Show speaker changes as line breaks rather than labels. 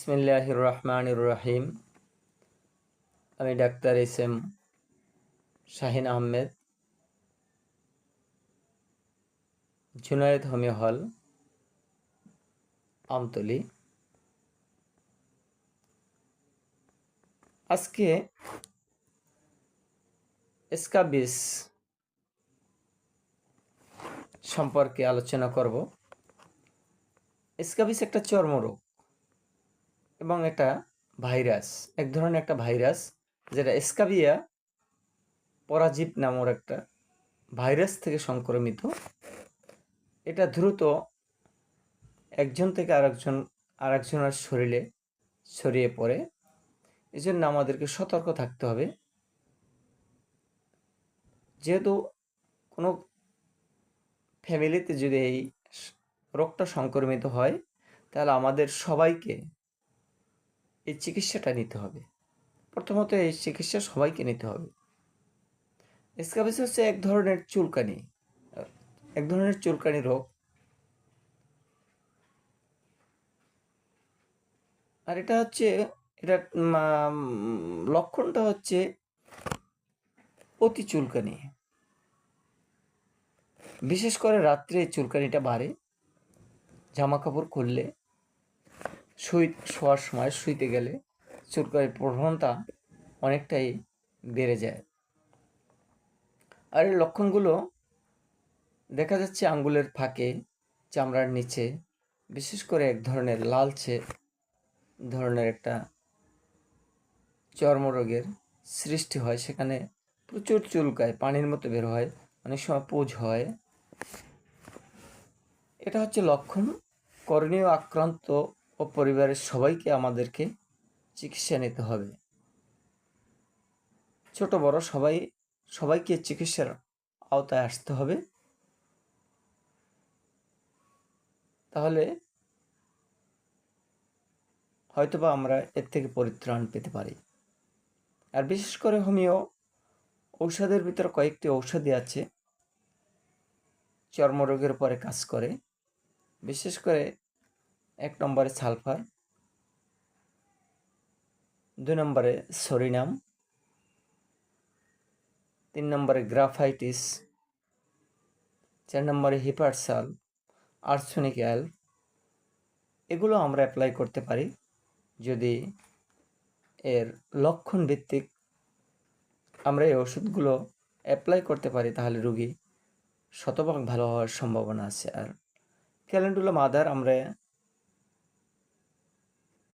বিসমিল্লাহির রহমানির রহিম। আমি doctor S M. Shahin Ahmed, Junaid homeo hall, Amtali. আজকে স্ক্যাবিস সম্পর্কে আলোচনা করব। স্ক্যাবিস একটা চর্মরোগ এবং এটা ভাইরাস, এক ধরনের একটা ভাইরাস, যেটা স্ক্যাবিয়া পরাজীব নামের একটা ভাইরাস থেকে সংক্রমিত। এটা দ্রুত একজন থেকে আরেকজনের শরীরে ছড়িয়ে পড়ে। এই জন্য আমাদেরকে সতর্ক থাকতে হবে। যেহেতু কোনো ফ্যামিলিতে যদি এই রোগটা সংক্রমিত হয়, তাহলে আমাদের সবাইকে এই চিকিৎসাটা নিতে হবে। প্রথমত এই চিকিৎসা সবাইকে নিতে হবে। স্ক্যাবিস হচ্ছে এক ধরনের চুলকানি রোগ। আর এটা লক্ষণটা হচ্ছে অতি চুলকানি। বিশেষ করে রাত্রে এই চুলকানিটা বাড়ে। জামা কাপড় খুললে, শোয়ার সময় শুইতে গেলে চুলকানির প্রবণতা অনেকটাই বেড়ে যায়। আর এই লক্ষণগুলো দেখা যাচ্ছে আঙ্গুলের ফাঁকে, চামড়ার নিচে, বিশেষ করে এক ধরনের লালচে ধরনের একটা চর্মরোগের সৃষ্টি হয়। সেখানে প্রচুর চুলকায়, পানির মতো বের হয়, অনেক সময় পুঁজ হয়। এটা হচ্ছে লক্ষণ। করণীয় আক্রান্ত ও পরিবারের সবাইকে আমাদেরকে চিকিৎসা নিতে হবে। ছোট বড় সবাইকে চিকিৎসার আওতায় আসতে হবে। তাহলে হয়তোবা আমরা এর থেকে পরিত্রাণ পেতে পারি। আর বিশেষ করে হোমিও ঔষধের ভিতরে কয়েকটি ঔষধি আছে চর্মরোগের উপরে কাজ করে। বিশেষ করে 1 নম্বরে সালফার, 2 নম্বরে সরিনাম, 3 নম্বরে গ্রাফাইটিস, 4 নম্বরে হিপারসাল, আর্সেনিক অ্যাল। এগুলো আমরা অ্যাপ্লাই করতে পারি। যদি এর লক্ষণ ভিত্তিক আমরা এই ওষুধগুলো অ্যাপ্লাই করতে পারি, তাহলে রোগী শতভাগ ভালো হওয়ার সম্ভাবনা আছে। আর ক্যালেন্ডুলা মাদার আমরা